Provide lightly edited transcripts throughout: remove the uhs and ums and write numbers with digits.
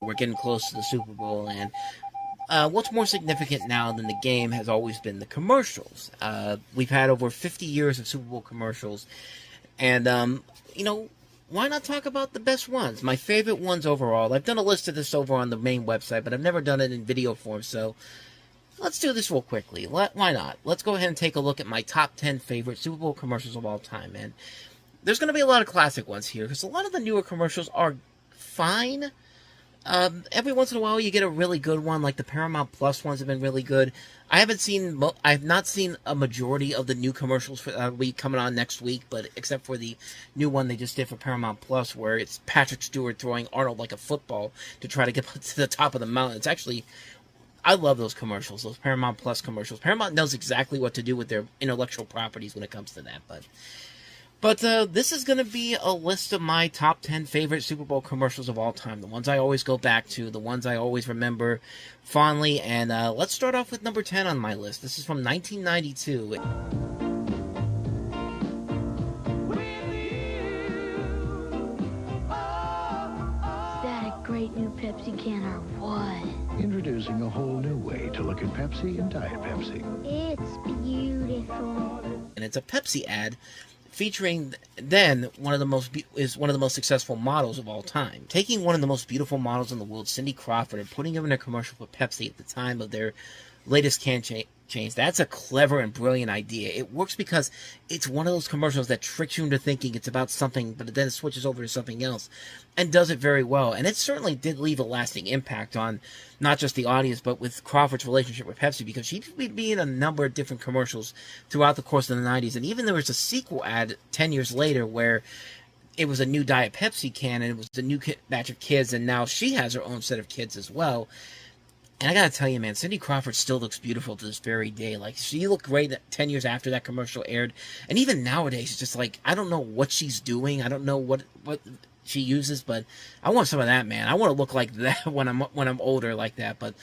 We're getting close to the Super Bowl, and what's more significant now than the game has always been the commercials. We've had over 50 years of Super Bowl commercials, and, why not talk about the best ones? My favorite ones overall. I've done a list of this over on the main website, but I've never done it in video form, so let's do this real quickly. Why not? Let's go ahead and take a look at my top 10 favorite Super Bowl commercials of all time, man. There's going to be a lot of classic ones here, because a lot of the newer commercials are fine. Every once in a while you get a really good one, like the Paramount Plus ones have been really good. I've not seen a majority of the new commercials for week coming on next week, but except for the new one they just did for Paramount Plus, where it's Patrick Stewart throwing Arnold like a football to try to get to the top of the mountain. It's actually, I love those commercials, those Paramount Plus commercials. Paramount knows exactly what to do with their intellectual properties when it comes to that, But this is going to be a list of my top 10 favorite Super Bowl commercials of all time. The ones I always go back to, the ones I always remember fondly. And let's start off with number 10 on my list. This is from 1992. Is that a great new Pepsi can or what? Introducing a whole new way to look at Pepsi and Diet Pepsi. It's beautiful. And it's a Pepsi ad featuring then one of the most successful models of all time. Taking one of the most beautiful models in the world, Cindy Crawford, and putting her in a commercial for Pepsi at the time of their latest can change. That's a clever and brilliant idea. It works because it's one of those commercials that tricks you into thinking it's about something, but then it switches over to something else and does it very well. And it certainly did leave a lasting impact on not just the audience, but with Crawford's relationship with Pepsi, because she would be in a number of different commercials throughout the course of the 90s. And even there was a sequel ad 10 years later where it was a new Diet Pepsi can, and it was a new batch of kids, and now she has her own set of kids as well. And I gotta tell you, man, Cindy Crawford still looks beautiful to this very day. Like, she looked great 10 years after that commercial aired. And even nowadays, it's just like, I don't know what she's doing. I don't know what she uses, but I want some of that, man. I want to look like that when I'm older like that. But,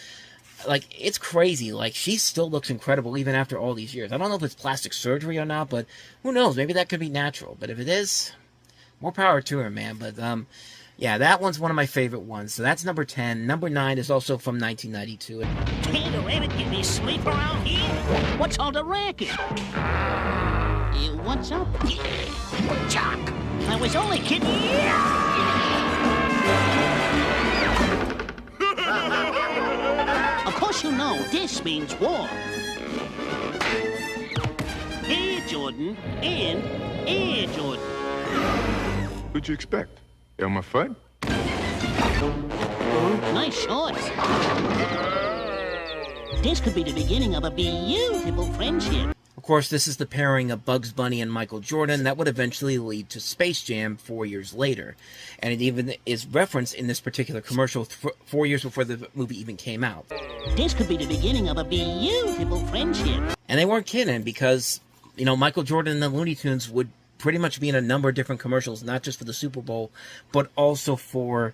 like, it's crazy. Like, she still looks incredible even after all these years. I don't know if it's plastic surgery or not, but who knows? Maybe that could be natural. But if it is, more power to her, man. But, yeah, that one's one of my favorite ones. So that's number 10. Number 9 is also from 1992. Hey, there ever get any sleep around here? What's all the racket? What's up? Jock! I was only kidding. Of course you know, this means war. Air Jordan and Air Jordan. What'd you expect? Elmer Fudd? Nice shorts. This could be the beginning of a beautiful friendship. Of course, this is the pairing of Bugs Bunny and Michael Jordan that would eventually lead to Space Jam 4 years later. And it even is referenced in this particular commercial 4 years before the movie even came out. This could be the beginning of a beautiful friendship. And they weren't kidding, because, Michael Jordan and the Looney Tunes would pretty much be in a number of different commercials, not just for the Super Bowl, but also for,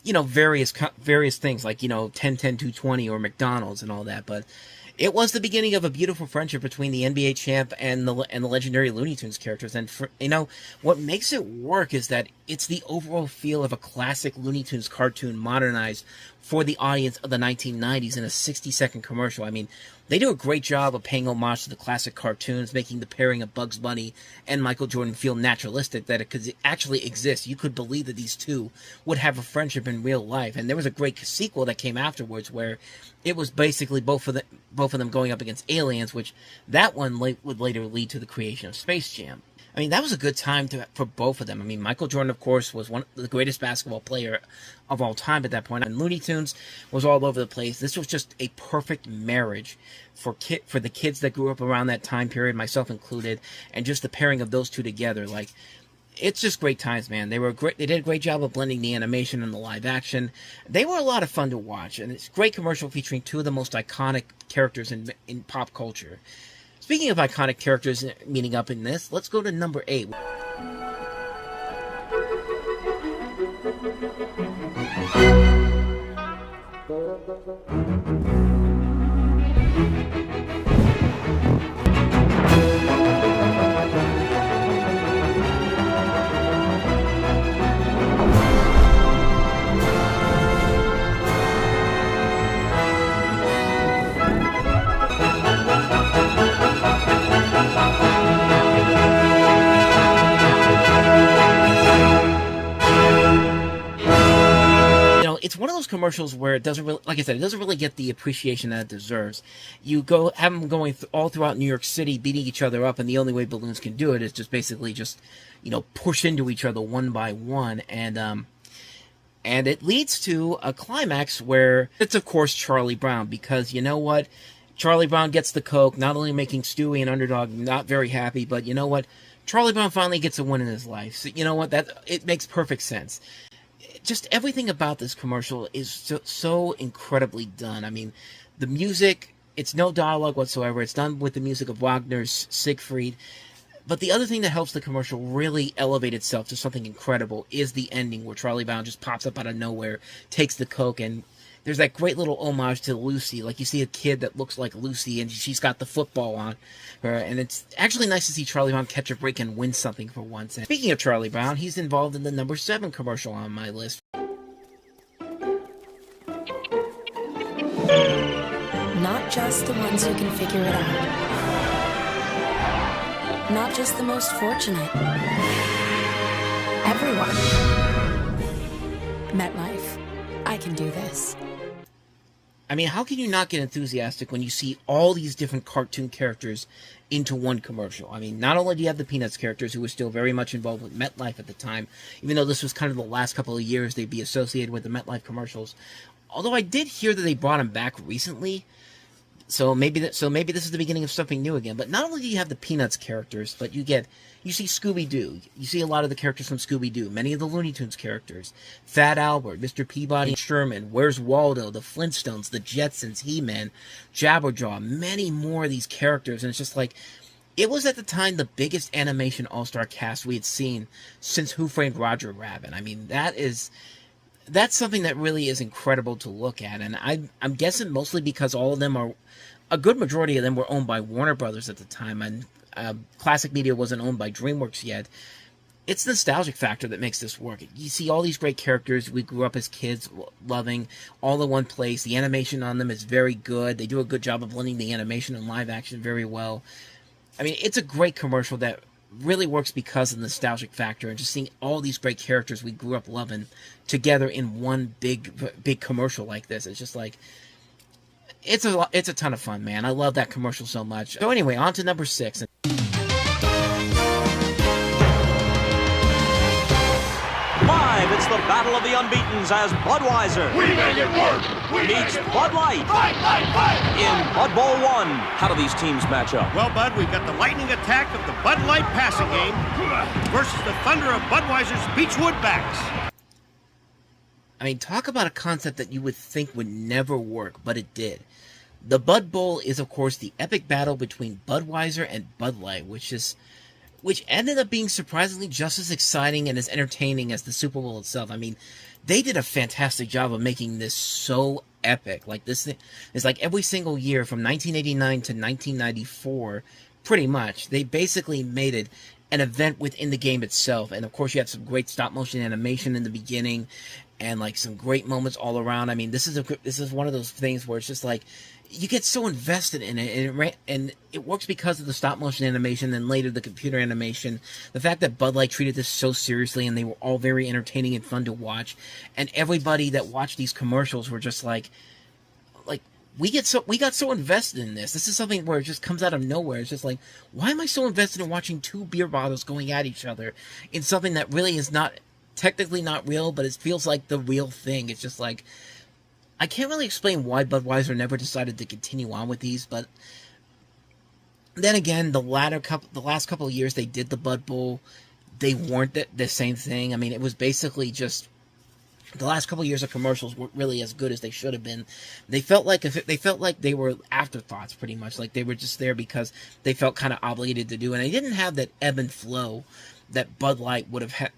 various things like, 10-10-220 or McDonald's and all that. But it was the beginning of a beautiful friendship between the NBA champ and the legendary Looney Tunes characters. And what makes it work is that it's the overall feel of a classic Looney Tunes cartoon modernized for the audience of the 1990s in a 60-second commercial. I mean, they do a great job of paying homage to the classic cartoons, making the pairing of Bugs Bunny and Michael Jordan feel naturalistic, that it could actually exist. You could believe that these two would have a friendship in real life. And there was a great sequel that came afterwards where it was basically both of them going up against aliens, which that one would later lead to the creation of Space Jam. I mean, that was a good time for both of them. I mean, Michael Jordan, of course, was one of the greatest basketball player of all time at that point, and Looney Tunes was all over the place. This was just a perfect marriage for the kids that grew up around that time period, myself included, and just the pairing of those two together. Like, it's just great times, man. They did a great job of blending the animation and the live action. They were a lot of fun to watch, and it's a great commercial featuring two of the most iconic characters in pop culture. Speaking of iconic characters meeting up in this, let's go to number 8. commercials where it doesn't really, like I said, it doesn't really get the appreciation that it deserves. You go have them going all throughout New York City, beating each other up, and the only way balloons can do it is just basically just, push into each other one by one, and it leads to a climax where it's, of course, Charlie Brown, because you know what? Charlie Brown gets the Coke, not only making Stewie, an underdog, not very happy, but you know what? Charlie Brown finally gets a win in his life. So you know what? It makes perfect sense. Just everything about this commercial is so incredibly done. I mean, the music, it's no dialogue whatsoever. It's done with the music of Wagner's Siegfried. But the other thing that helps the commercial really elevate itself to something incredible is the ending, where Charlie Brown just pops up out of nowhere, takes the Coke, and there's that great little homage to Lucy. Like, you see a kid that looks like Lucy, and she's got the football on her, and it's actually nice to see Charlie Brown catch a break and win something for once. And speaking of Charlie Brown, he's involved in the number 7 commercial on my list. Not just the ones who can figure it out. Not just the most fortunate. Everyone. MetLife. I can do this. I mean, how can you not get enthusiastic when you see all these different cartoon characters into one commercial? I mean, not only do you have the Peanuts characters, who were still very much involved with MetLife at the time, even though this was kind of the last couple of years they'd be associated with the MetLife commercials. Although I did hear that they brought them back recently, so maybe this is the beginning of something new again. But not only do you have the Peanuts characters, but you see Scooby-Doo. You see a lot of the characters from Scooby-Doo, many of the Looney Tunes characters, Fat Albert, Mr. Peabody, Sherman, Where's Waldo, the Flintstones, the Jetsons, He-Man, Jabberjaw, many more of these characters. And it's just like, it was at the time the biggest animation all-star cast we had seen since Who Framed Roger Rabbit. I mean, that's something that really is incredible to look at. And I'm guessing mostly because all of them a good majority of them were owned by Warner Brothers at the time, and Classic Media wasn't owned by DreamWorks yet. It's the nostalgic factor that makes this work. You see all these great characters we grew up as kids loving, all in one place. The animation on them is very good. They do a good job of blending the animation and live action very well. I mean, it's a great commercial that really works because of the nostalgic factor, and just seeing all these great characters we grew up loving together in one big commercial like this. It's just like, it's a ton of fun, man. I love that commercial so much. So anyway, on to number 6. Live, it's the battle of the unbeatens as Budweiser meets Bud Light in Bud Bowl 1. How do these teams match up? Well, Bud, we've got the lightning attack of the Bud Light passing game versus the thunder of Budweiser's Beechwood backs. I mean, talk about a concept that you would think would never work, but it did. The Bud Bowl is, of course, the epic battle between Budweiser and Bud Light, which ended up being surprisingly just as exciting and as entertaining as the Super Bowl itself. I mean, they did a fantastic job of making this so epic. Like, this thing is like every single year from 1989 to 1994, pretty much, they basically made it an event within the game itself. And of course, you have some great stop-motion animation in the beginning, and like some great moments all around. I mean, this is one of those things where it's just like, you get so invested in it, and it works because of the stop-motion animation, and later the computer animation. The fact that Bud Light treated this so seriously, and they were all very entertaining and fun to watch, and everybody that watched these commercials were just like we got so invested in this. This is something where it just comes out of nowhere. It's just like, why am I so invested in watching two beer bottles going at each other in something that really is not technically not real, but it feels like the real thing? It's just like, I can't really explain why Budweiser never decided to continue on with these, but then again, the last couple of years they did the Bud Bowl, they weren't the same thing. I mean, it was basically just, the last couple of years of commercials weren't really as good as they should have been. They felt like they were afterthoughts, pretty much. Like, they were just there because they felt kind of obligated to do, and they didn't have that ebb and flow that Bud Light would have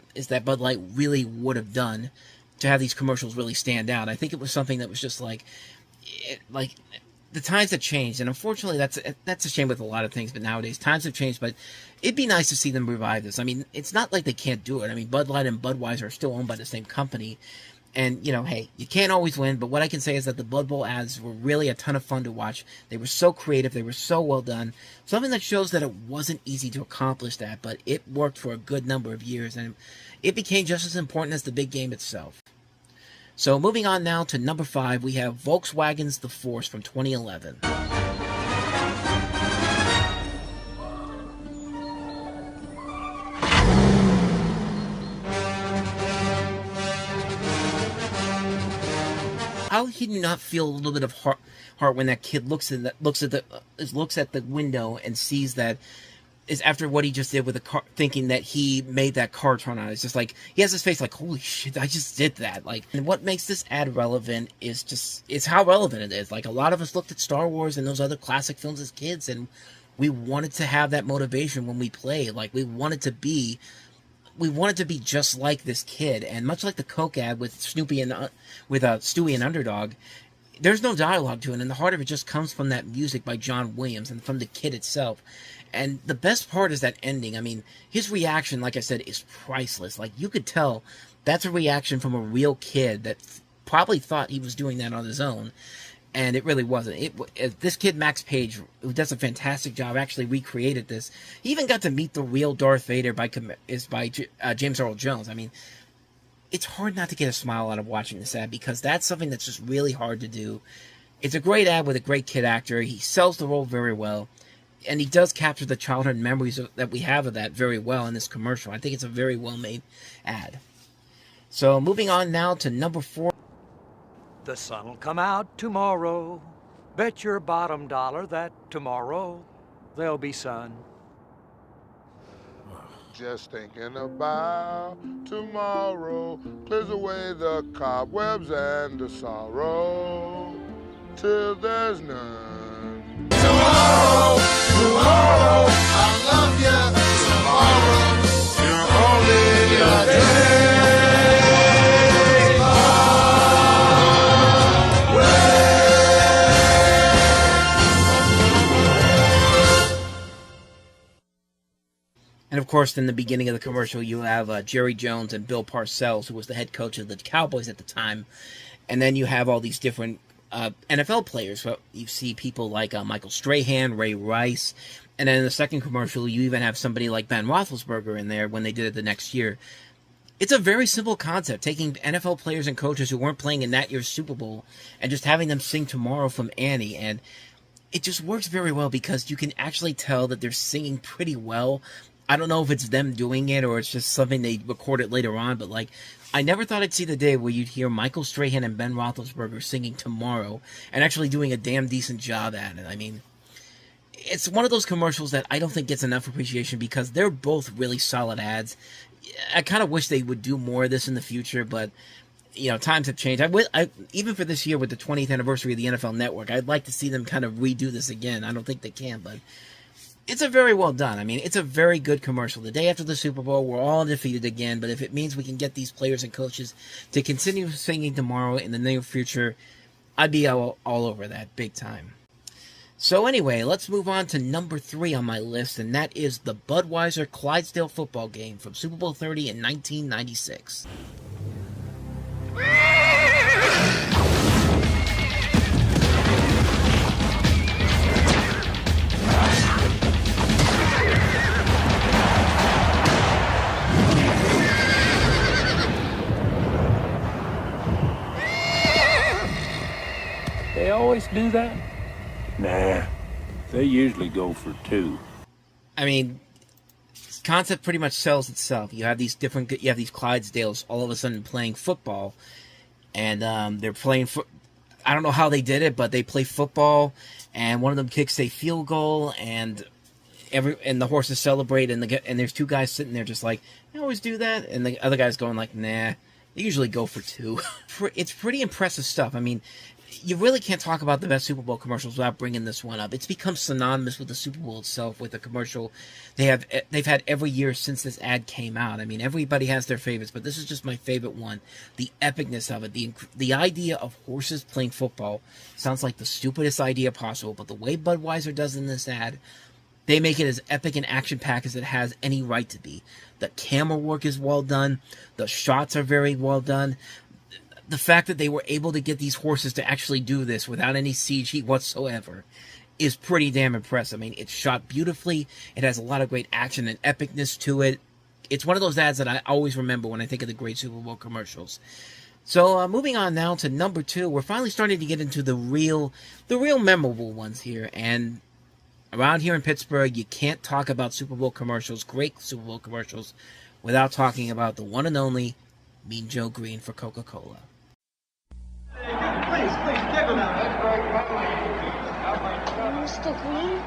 Bud Light really would have done to have these commercials really stand out. I think it was something that was just like the times have changed, and unfortunately that's a shame with a lot of things, but nowadays times have changed. But it'd be nice to see them revive this. I mean, it's not like they can't do it. I mean, Bud Light and Budweiser are still owned by the same company, and hey, you can't always win, but what I can say is that the Bud Bowl ads were really a ton of fun to watch. They were so creative, they were so well done, something that shows that it wasn't easy to accomplish that, but it worked for a good number of years, and it became just as important as the big game itself. So moving on now to number 5, we have Volkswagen's The Force from 2011. How he do not feel a little bit of heart when that kid looks at the window and sees that is after what he just did with the car, thinking that he made that car turn on. It's just like he has his face like, holy shit, I just did that. Like, and what makes this ad relevant is how relevant it is. Like, a lot of us looked at Star Wars and those other classic films as kids, and we wanted to have that motivation when we play. Like, we wanted to be just like this kid. And much like the Coke ad with Stewie and Underdog, there's no dialogue to it, and the heart of it just comes from that music by John Williams and from the kid itself. And the best part is that ending. I mean, his reaction, like I said, is priceless. Like, you could tell that's a reaction from a real kid that probably thought he was doing that on his own, and it really wasn't. This kid, Max Page, who does a fantastic job, actually recreated this. He even got to meet the real Darth Vader by James Earl Jones. I mean, it's hard not to get a smile out of watching this ad, because that's something that's just really hard to do. It's a great ad with a great kid actor. He sells the role very well, and he does capture the childhood memories that we have of that very well in this commercial. I think it's a very well-made ad. So moving on now to number 4. The sun'll come out tomorrow. Bet your bottom dollar that tomorrow there'll be sun. Just thinking about tomorrow clears away the cobwebs and the sorrow till there's none. Tomorrow, tomorrow, I love you. Tomorrow, you're only a day. And of course, in the beginning of the commercial, you have Jerry Jones and Bill Parcells, who was the head coach of the Cowboys at the time. And then you have all these different NFL players. So you see people like Michael Strahan, Ray Rice. And then in the second commercial, you even have somebody like Ben Roethlisberger in there when they did it the next year. It's a very simple concept, taking NFL players and coaches who weren't playing in that year's Super Bowl and just having them sing Tomorrow from Annie. And it just works very well because you can actually tell that they're singing pretty well. I don't know if it's them doing it or it's just something they recorded later on, but like, I never thought I'd see the day where you'd hear Michael Strahan and Ben Roethlisberger singing Tomorrow and actually doing a damn decent job at it. I mean, it's one of those commercials that I don't think gets enough appreciation because they're both really solid ads. I kind of wish they would do more of this in the future, but you know, times have changed. Even for this year with the 20th anniversary of the NFL Network, I'd like to see them kind of redo this again. I don't think they can, but it's a very well done. I mean, it's a very good commercial. The day after the Super Bowl, we're all undefeated again, but if it means we can get these players and coaches to continue singing Tomorrow in the near future, I'd be all over that big time. So anyway, let's move on to number 3 on my list, and that is the Budweiser Clydesdale football game from Super Bowl 30 in 1996. They always do that? Nah, they usually go for 2. I mean, concept pretty much sells itself. You have these Clydesdales all of a sudden playing football, and they're playing I don't know how they did it, but they play football, and one of them kicks a field goal, and the horses celebrate, and there's 2 guys sitting there just like, I always do that, and the other guy's going like, nah, they usually go for 2. It's pretty impressive stuff. I mean, you really can't talk about the best Super Bowl commercials without bringing this one up. It's become synonymous with the Super Bowl itself, with the commercial they've had every year since this ad came out. I mean, everybody has their favorites, but this is just my favorite one. The epicness of it, the idea of horses playing football sounds like the stupidest idea possible, but the way Budweiser does in this ad, they make it as epic and action-packed as it has any right to be. The camera work is well done. The shots are very well done. The fact that they were able to get these horses to actually do this without any CG whatsoever is pretty damn impressive. I mean, it's shot beautifully. It has a lot of great action and epicness to it. It's one of those ads that I always remember when I think of the great Super Bowl commercials. So moving on now to number 2, we're finally starting to get into the real memorable ones here. And around here in Pittsburgh, you can't talk about Super Bowl commercials, great Super Bowl commercials, without talking about the one and only Mean Joe Green for Coca-Cola. Please, give him out. Mr. Green?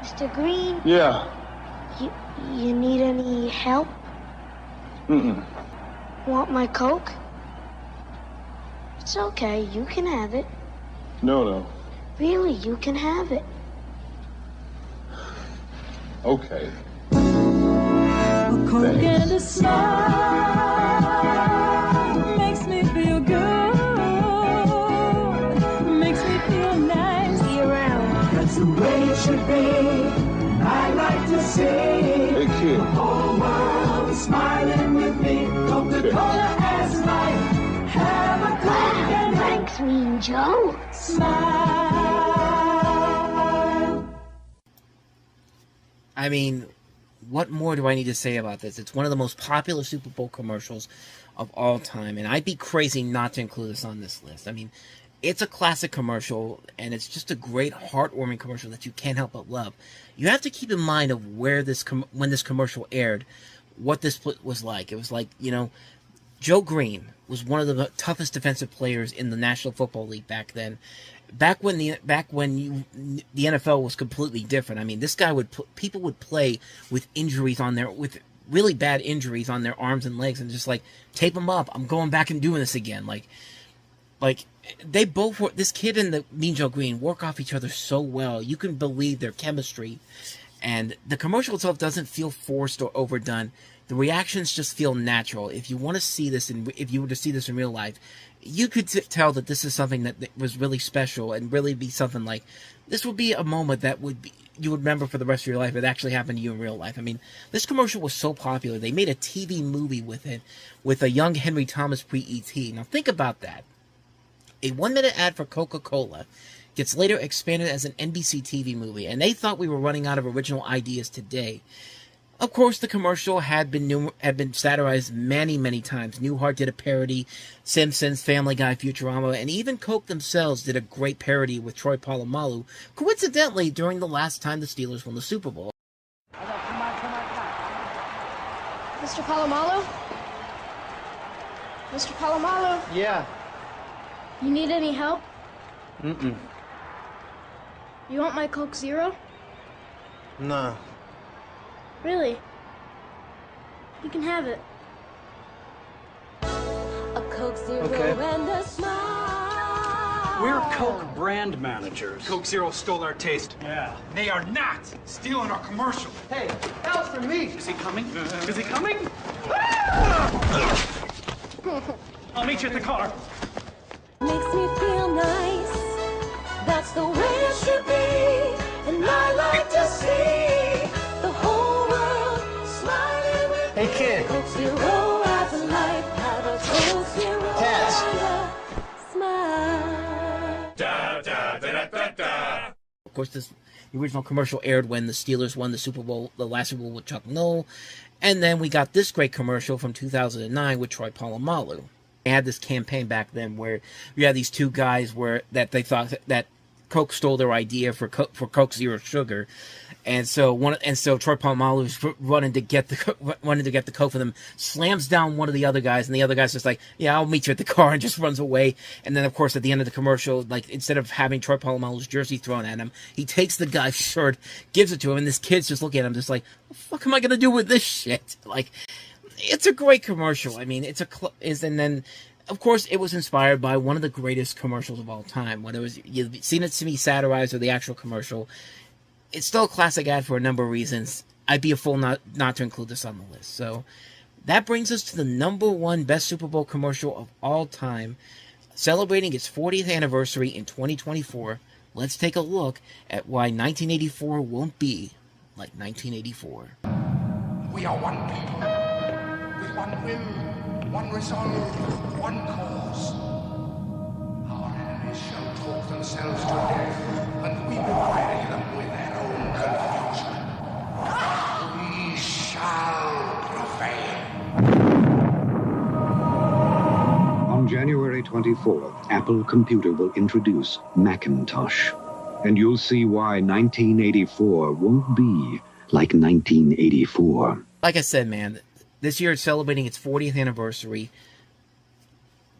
Mr. Green? Yeah. You need any help? Want my Coke? It's okay, you can have it. No. Really, you can have it. Okay. A Coke and a smile makes me feel good, makes me feel nice. See you around. That's the way it should be. I like to see Hey, kid. the whole world smiling with me. Coca-Cola as life. Have a Coke and Thanks, Mean Joe. smile. I mean, what more do I need to say about this? It's one of the most popular Super Bowl commercials of all time, and I'd be crazy not to include this on this list. I mean, it's a classic commercial, and it's just a great, heartwarming commercial that you can't help but love. You have to keep in mind of where when this commercial aired, what this was like. It was like, Joe Green was one of the toughest defensive players in the National Football League back then. Back when the NFL was completely different. I mean, this guy people would play with injuries on with really bad injuries on their arms and legs, and just like, tape them up. I'm going back and doing this again. Like they both were, this kid and the Mean Joe Green work off each other so well. You can believe their chemistry, and the commercial itself doesn't feel forced or overdone. The reactions just feel natural. If you want to see this, if you were to see this in real life, you could tell that this is something that was really special and really be something like, this would be a moment that you would remember for the rest of your life. It actually happened to you in real life. I mean, this commercial was so popular. They made a TV movie with it, with a young Henry Thomas pre-ET. Now think about that. A 1-minute ad for Coca-Cola gets later expanded as an NBC TV movie, and they thought we were running out of original ideas today. Of course, the commercial had been satirized many, many times. Newhart did a parody, Simpsons, Family Guy, Futurama, and even Coke themselves did a great parody with Troy Polamalu, coincidentally during the last time the Steelers won the Super Bowl. Mr. Polamalu? Mr. Polamalu? Yeah. You need any help? Mm-mm. You want my Coke Zero? No. Really? You can have it. A Coke Zero Okay. and a smile. We're Coke brand managers. Coke Zero stole our taste. Yeah. They are not stealing our commercial. Hey, that was for me. Is he coming? Is he coming? I'll meet you at the car. Makes me feel nice. That's the way it should be. And I like to see the whole world smiling with Hey, kid. Coke Zero as a life. Have a Coke Zero Cats. and a smile. Da, da, da, da, da. Of course, the original commercial aired when the Steelers won the Super Bowl, the last Super Bowl with Chuck Noll. And then we got this great commercial from 2009 with Troy Polamalu. They had this campaign back then where you had these two guys that they thought that Coke stole their idea for Coke Zero Sugar, and so Troy Polamalu's running to get the Coke for them, slams down one of the other guys, and the other guy's just like, yeah, I'll meet you at the car, and just runs away. And then of course at the end of the commercial, like, instead of having Troy Polamalu's jersey thrown at him, he takes the guy's shirt, gives it to him, and this kid's just looking at him just like, what the fuck am I gonna do with this shit? Like, it's a great commercial. I mean, and then, of course, it was inspired by one of the greatest commercials of all time. Whether you've seen it to be satirized or the actual commercial, it's still a classic ad for a number of reasons. I'd be a fool not to include this on the list. So that brings us to the number one best Super Bowl commercial of all time, celebrating its 40th anniversary in 2024. Let's take a look at why 1984 won't be like 1984. We are one people, with one will, one resolve, one cause. Our enemies shall talk themselves to death, and we will bury them with their own confusion. We shall prevail. On January January 24th, Apple Computer will introduce Macintosh. And you'll see why 1984 won't be like 1984. Like I said, man, this year it's celebrating its 40th anniversary.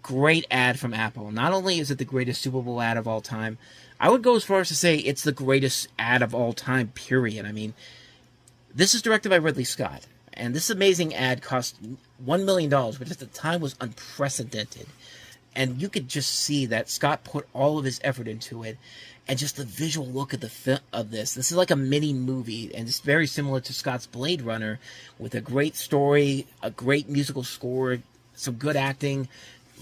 Great ad from Apple. Not only is it the greatest Super Bowl ad of all time, I would go as far as to say it's the greatest ad of all time, period. I mean, this is directed by Ridley Scott, and this amazing ad cost $1 million, which at the time was unprecedented. And you could just see that Scott put all of his effort into it, and just the visual look of this. This is like a mini movie, and it's very similar to Scott's Blade Runner, with a great story, a great musical score, some good acting,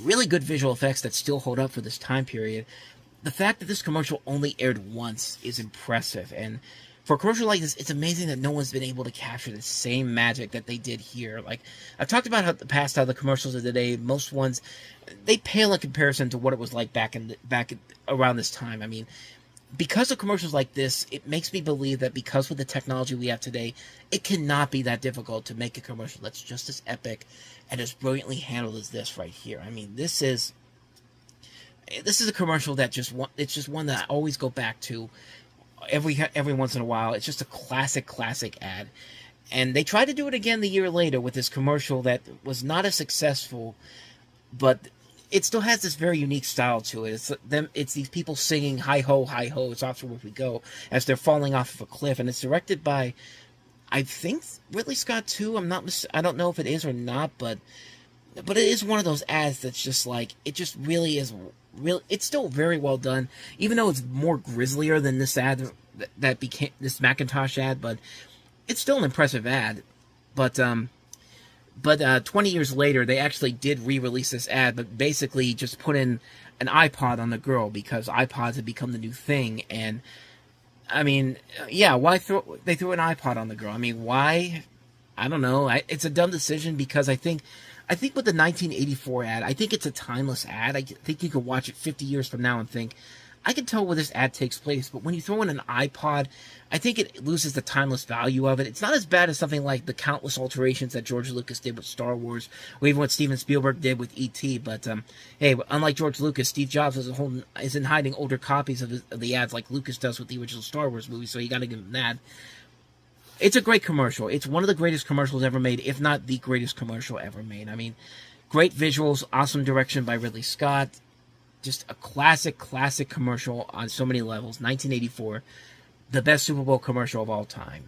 really good visual effects that still hold up for this time period. The fact that this commercial only aired once is impressive, and for a commercial like this, it's amazing that no one's been able to capture the same magic that they did here. Like, I've talked about how the commercials of today, most ones, they pale in comparison to what it was like back around this time. I mean, because of commercials like this, it makes me believe that because with the technology we have today, it cannot be that difficult to make a commercial that's just as epic and as brilliantly handled as this right here. I mean, this is a commercial that it's just one that I always go back to every once in a while. It's just a classic ad. And they tried to do it again the year later with this commercial that was not as successful, but it still has this very unique style to it. It's these people singing "Hi ho, it's off to where we go" as they're falling off of a cliff, and it's directed by, I think, Ridley Scott too. I don't know if it is or not, but it is one of those ads that's just like, it just really is real. It's still very well done, even though it's more grislier than this ad that became this Macintosh ad, but it's still an impressive ad. But 20 years later, they actually did re-release this ad, but basically just put in an iPod on the girl because iPods had become the new thing. And I mean, yeah, they threw an iPod on the girl? I mean, why? I don't know. It's a dumb decision because I think with the 1984 ad, I think it's a timeless ad. I think you could watch it 50 years from now and think, I can tell where this ad takes place. But when you throw in an iPod, I think it loses the timeless value of it. It's not as bad as something like the countless alterations that George Lucas did with Star Wars, or even what Steven Spielberg did with E.T. But hey, unlike George Lucas, Steve Jobs isn't hiding older copies of the ads like Lucas does with the original Star Wars movie, so you got to give him that. It's a great commercial. It's one of the greatest commercials ever made, if not the greatest commercial ever made. I mean, great visuals, awesome direction by Ridley Scott. Just a classic commercial on so many levels. 1984, the best Super Bowl commercial of all time.